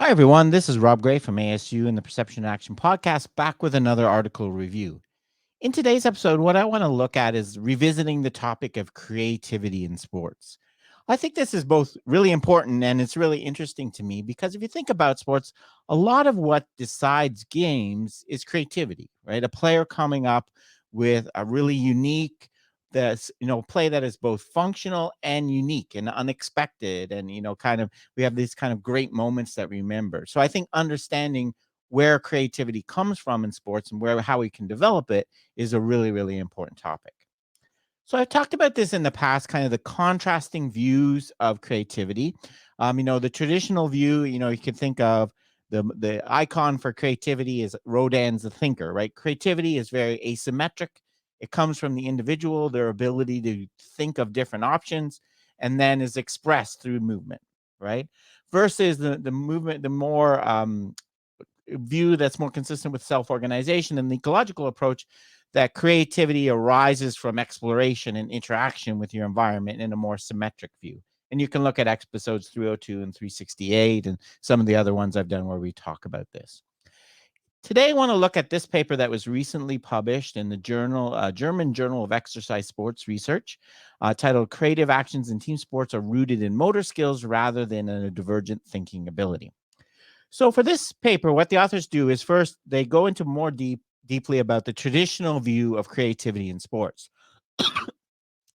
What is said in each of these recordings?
Hi, everyone. This is Rob Gray from ASU and the Perception Action Podcast, back with another article review. In today's episode, what I want to look at is revisiting the topic of creativity in sports. I think this is both really important and it's really interesting to me because if you think about sports, a lot of what decides games is creativity, right? A player coming up with a really unique play that is both functional and unique and unexpected and kind of we have these kind of great moments that we remember. So I think understanding where creativity comes from in sports and where how we can develop it is a really, really important topic. So I've talked about this in the past, kind of the contrasting views of creativity. The traditional view, you can think of the icon for creativity is Rodin's The Thinker, right? Creativity is very asymmetric. It comes from the individual, their ability to think of different options, and then is expressed through movement, right? Versus the movement, the more view that's more consistent with self-organization and the ecological approach that creativity arises from exploration and interaction with your environment in a more symmetric view. And you can look at episodes 302 and 368 and some of the other ones I've done where we talk about this. Today, I want to look at this paper that was recently published in the German Journal of Exercise Sports Research, titled "Creative Actions in Team Sports Are Rooted in Motor Skills Rather than in a Divergent Thinking Ability." So for this paper, what the authors do is first they go into more deeply about the traditional view of creativity in sports,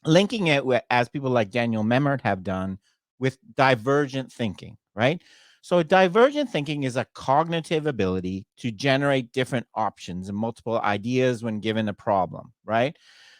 linking it with, as people like Daniel Memert have done, with divergent thinking, right? So divergent thinking is a cognitive ability to generate different options and multiple ideas when given a problem, right?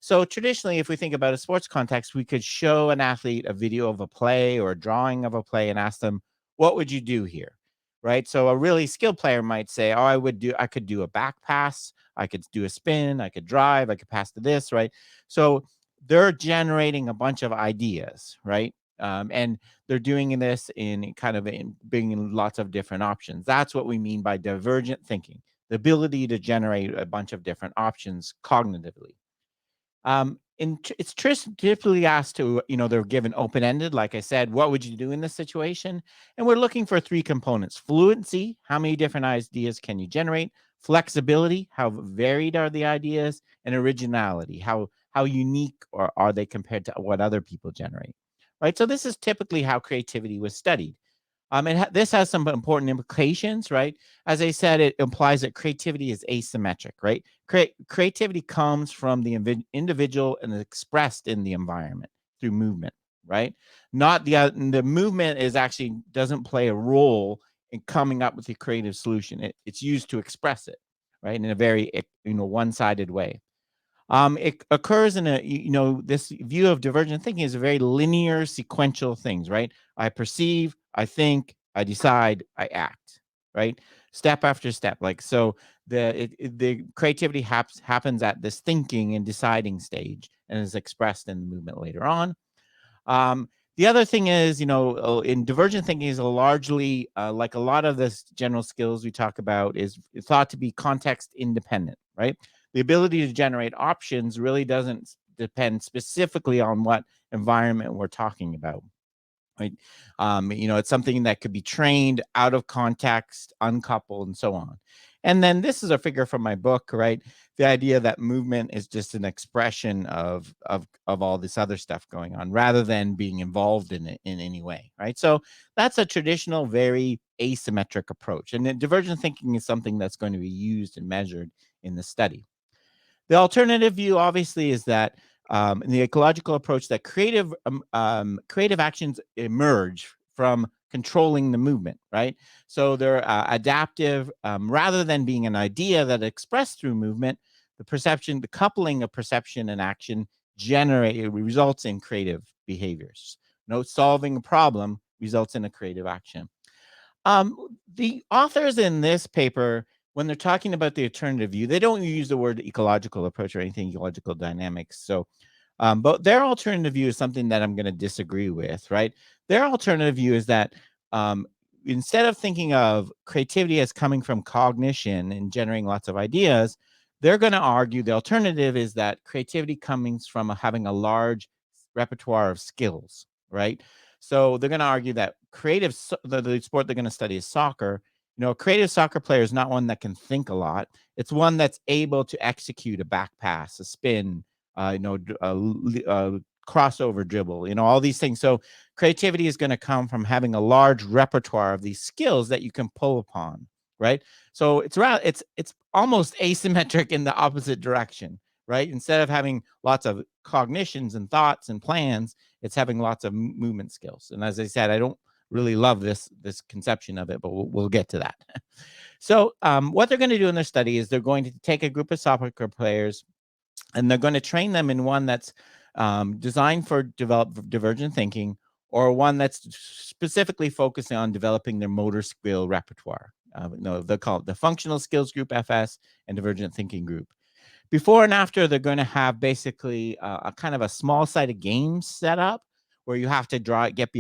So traditionally, if we think about a sports context, we could show an athlete a video of a play or a drawing of a play and ask them, "What would you do here?" Right? So a really skilled player might say, "Oh, I could do a back pass, I could do a spin, I could drive, I could pass to this," right? So they're generating a bunch of ideas, right? And they're doing this in kind of in bringing lots of different options. That's what we mean by divergent thinking, the ability to generate a bunch of different options cognitively. It's typically asked to, they're given open ended. Like I said, what would you do in this situation? And we're looking for three components: fluency, how many different ideas can you generate? Flexibility, how varied are the ideas? And originality, how unique or are they compared to what other people generate? Right. So this is typically how creativity was studied. This has some important implications, right? As I said, it implies that creativity is asymmetric, right? Creativity comes from the individual and is expressed in the environment through movement, right? Not the movement is actually doesn't play a role in coming up with a creative solution. It's used to express it, right? In a very one-sided way. It occurs in this view of divergent thinking is a very linear, sequential things, right? I perceive, I think, I decide, I act, right? Step after step. Like so, the creativity happens at this thinking and deciding stage, and is expressed in the movement later on. The other thing is, in divergent thinking is largely like a lot of this general skills we talk about is thought to be context independent, right? The ability to generate options really doesn't depend specifically on what environment we're talking about, right? It's something that could be trained out of context, uncoupled, and so on. And then this is a figure from my book, right? The idea that movement is just an expression of all this other stuff going on, rather than being involved in it in any way, right? So that's a traditional, very asymmetric approach, and then divergent thinking is something that's going to be used and measured in the study. The alternative view, obviously, is that in the ecological approach, that creative actions emerge from controlling the movement, right? So they're adaptive rather than being an idea that expressed through movement. The coupling of perception and action results in creative behaviors. Solving a problem results in a creative action. The authors in this paper, when they're talking about the alternative view, they don't use the word ecological approach or anything ecological dynamics. So, but their alternative view is something that I'm going to disagree with, right? Their alternative view is that um, instead of thinking of creativity as coming from cognition and generating lots of ideas, they're going to argue the alternative is that creativity comes from having a large repertoire of skills, right? So they're going to argue that the sport they're going to study is soccer. A creative soccer player is not one that can think a lot. It's one that's able to execute a back pass, a spin, a crossover dribble, all these things. So creativity is going to come from having a large repertoire of these skills that you can pull upon, right? So it's almost asymmetric in the opposite direction, right? Instead of having lots of cognitions and thoughts and plans, it's having lots of movement skills. And as I said, I don't really love this conception of it, but we'll get to that. So what they're going to do in their study is they're going to take a group of soccer players and they're going to train them in one that's designed for divergent thinking, or one that's specifically focusing on developing their motor skill repertoire. No, they'll call it the functional skills group, FS, and divergent thinking group. Before and after, they're going to have basically a kind of a small sided game set up where you have to get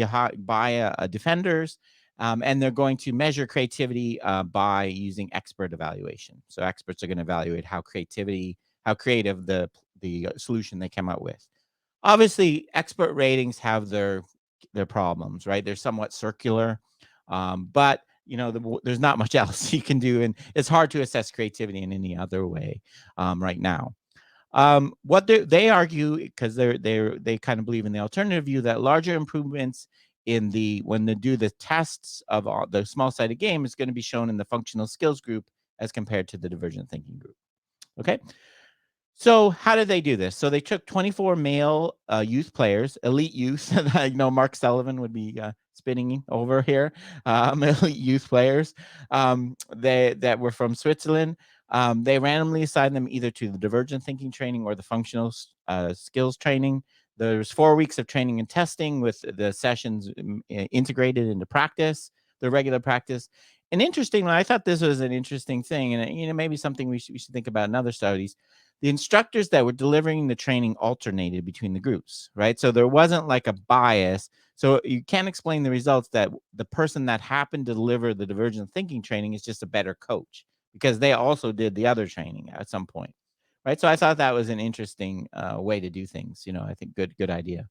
by defenders, and they're going to measure creativity by using expert evaluation. So experts are going to evaluate how creative the solution they came up with. Obviously, expert ratings have their problems, right? They're somewhat circular, but there's not much else you can do, and it's hard to assess creativity in any other way right now. What they argue, because they kind of believe in the alternative view, that larger improvements when they do the tests of the small sided game is going to be shown in the functional skills group as compared to the divergent thinking group. Okay. So how did they do this? So they took 24 male youth players, elite youth. Mark Sullivan would be spinning over here. Elite youth players that were from Switzerland. They randomly assigned them either to the divergent thinking training or the functional skills training. There's 4 weeks of training and testing with the sessions integrated into practice, the regular practice. And interestingly, I thought this was an interesting thing, and maybe something we should think about in other studies. The instructors that were delivering the training alternated between the groups, right? So there wasn't like a bias. So you can't explain the results that the person that happened to deliver the divergent thinking training is just a better coach because they also did the other training at some point, right? So I thought that was an interesting way to do things. I think good idea.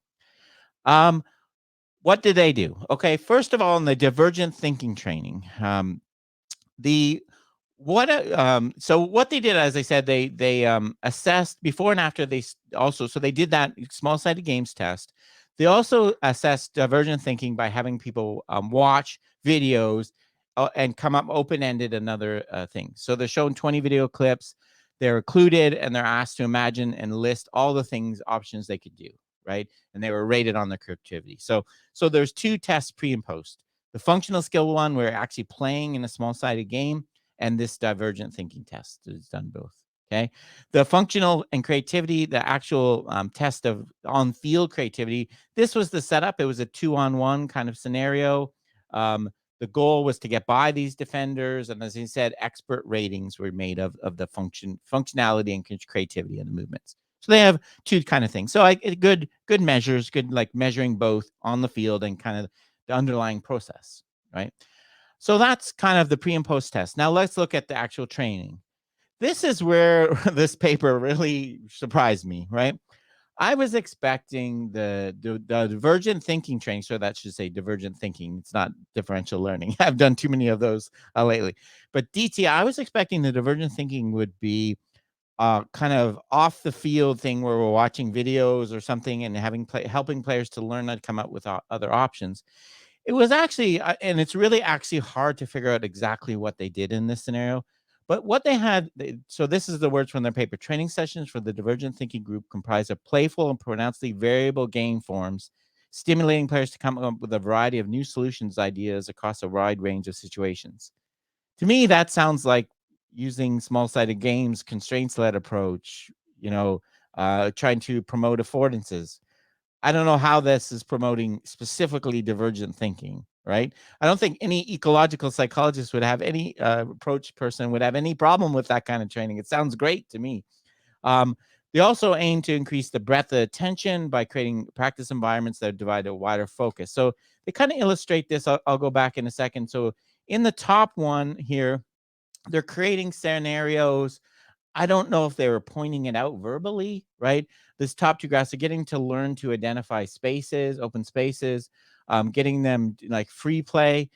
What did they do? Okay, first of all, in the divergent thinking training, the so what they did, as I said, they assessed before and after. So they did that small sided games test. They also assessed divergent thinking by having people watch videos and come up open ended another thing. So they're shown 20 video clips. They're included and they're asked to imagine and list all the options they could do, right? And they were rated on their creativity. So there's 2 tests pre and post. The functional skill one, we're actually playing in a small sided game, and this divergent thinking test is done both. Okay. The functional and creativity, the actual test of on field creativity, this was the setup. It was a 2-on-1 kind of scenario. The goal was to get by these defenders. And as I said, expert ratings were made of the functionality and creativity of the movements. So they have 2 kind of things. So good measures, good like measuring both on the field and kind of the underlying process, right? So that's kind of the pre and post test. Now let's look at the actual training. This is where this paper really surprised me, right? I was expecting the divergent thinking training. So that should say divergent thinking. It's not differential learning. I've done too many of those lately. But DT, I was expecting the divergent thinking would be kind of off the field thing where we're watching videos or something and helping players to learn how to come up with other options. It was actually, and it's really actually hard to figure out exactly what they did in this scenario. But what they had, so this is the words from their paper. Training sessions for the divergent thinking group comprise of playful and pronouncedly variable game forms, stimulating players to come up with a variety of new solutions ideas across a wide range of situations. To me, that sounds like using small-sided games, constraints-led approach, trying to promote affordances. I don't know how this is promoting specifically divergent thinking, right? I don't think any ecological psychologist would have any approach person would have any problem with that kind of training. It sounds great to me. Um, they also aim to increase the breadth of attention by creating practice environments that divide a wider focus. So they kind of illustrate this. I'll go back in a second. So in the top one here, they're creating scenarios. I don't know if they were pointing it out verbally, right? This top 2 graphs are getting to learn to identify spaces, open spaces. getting them like free play.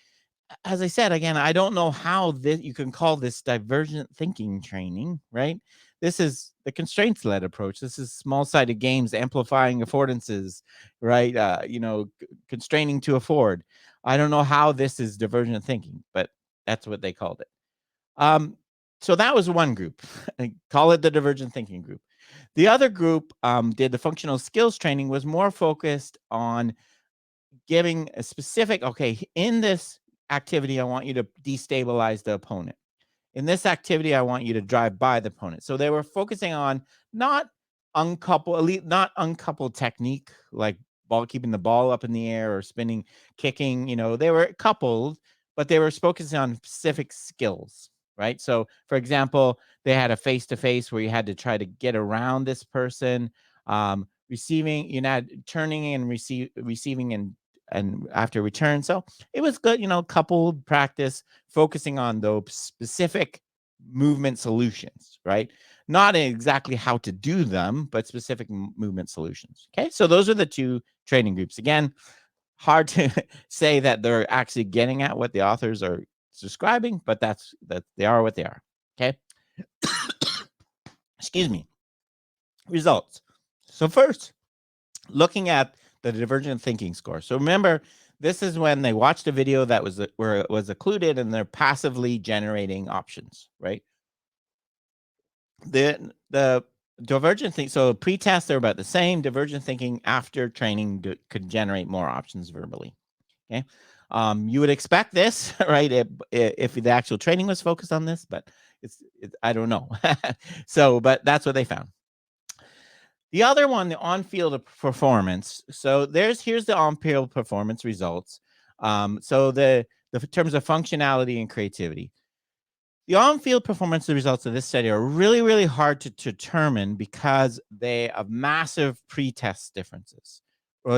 As I said, again, I don't know how this you can call this divergent thinking training, right? This is the constraints led approach. This is small sided games amplifying affordances, right? Constraining to afford. I don't know how this is divergent thinking, but that's what they called it. Um, so that was one group. Call it the divergent thinking group. The other group did the functional skills training, was more focused on giving a specific, okay, in this activity, I want you to destabilize the opponent. In this activity, I want you to drive by the opponent. So they were focusing on not not uncoupled technique, like keeping the ball up in the air or spinning, kicking. They were coupled, but they were focusing on specific skills, right? So, for example, they had a face to face where you had to try to get around this person, receiving, turning and receiving and after return. So it was good, coupled practice, focusing on those specific movement solutions, right? Not exactly how to do them, but specific movement solutions. Okay. So those are the two training groups. Again, hard to say that they're actually getting at what the authors are describing, but that they are what they are. Okay. Excuse me. Results. So first, looking at the divergent thinking score. So remember, this is when they watched a video that was where it was occluded and they're passively generating options, right? The divergent think so pre-test they're about the same. Divergent thinking after training could generate more options verbally. Okay, you would expect this, right? If the actual training was focused on this, but I don't know. So, but that's what they found. The other one, the on-field performance. So here's the on-field performance results. So the terms of functionality and creativity. The on-field performance results of this study are really, really hard to determine because they have massive pre-test differences.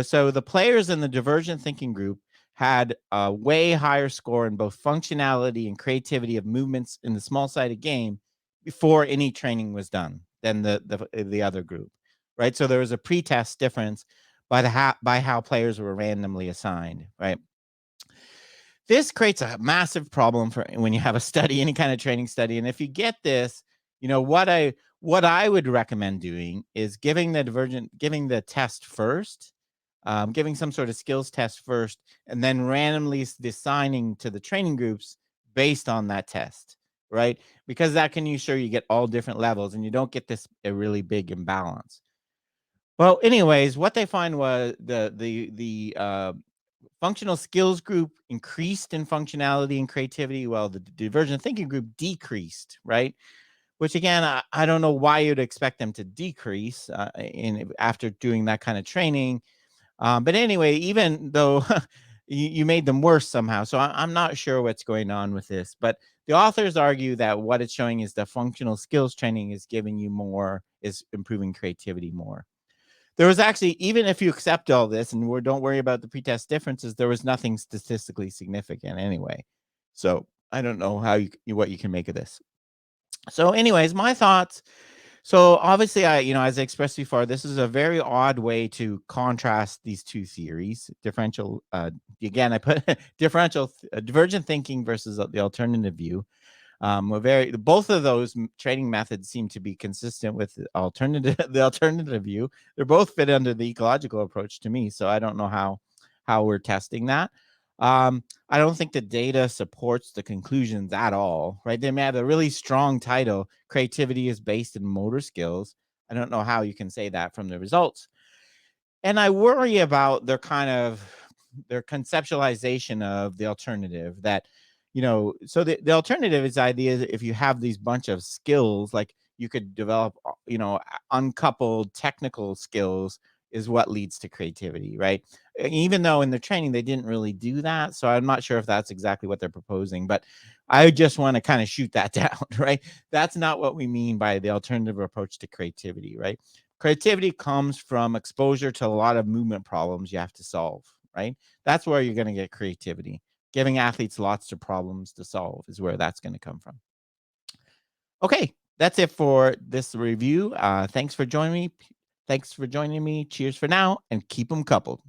So the players in the divergent thinking group had a way higher score in both functionality and creativity of movements in the small-sided game before any training was done than the other group, right? So there was a pre-test difference by how players were randomly assigned, right? This creates a massive problem for when you have a study, any kind of training study. And if you get this, what I would recommend doing is giving the test first, giving some sort of skills test first, and then randomly assigning to the training groups based on that test, right? Because that can ensure you get all different levels and you don't get this a really big imbalance. Well, anyways, what they find was the functional skills group increased in functionality and creativity, while the divergent thinking group decreased, right? Which again, I don't know why you'd expect them to decrease after doing that kind of training. But anyway, even though you made them worse somehow, so I'm not sure what's going on with this. But the authors argue that what it's showing is the functional skills training is giving you more, is improving creativity more. There was actually, even if you accept all this and don't worry about the pretest differences, there was nothing statistically significant anyway. So I don't know what you can make of this. So, anyways, my thoughts. So obviously, as I expressed before, this is a very odd way to contrast these two theories. Differential, again, I put divergent thinking versus the alternative view. Both of those training methods seem to be consistent with the alternative view. They're both fit under the ecological approach to me, so I don't know how we're testing that. I don't think the data supports the conclusions at all, right? They may have a really strong title, creativity is based in motor skills. I don't know how you can say that from the results. And I worry about their conceptualization of the alternative, that so the alternative is idea that if you have these bunch of skills, like you could develop uncoupled technical skills is what leads to creativity, right? Even though in the training they didn't really do that, so I'm not sure if that's exactly what they're proposing, but I just want to kind of shoot that down, right? That's not what we mean by the alternative approach to creativity, right? Creativity comes from exposure to a lot of movement problems you have to solve, right? That's where you're going to get creativity. Giving athletes lots of problems to solve is where that's going to come from. Okay, that's it for this review. Thanks for joining me. Cheers for now, and keep them coupled.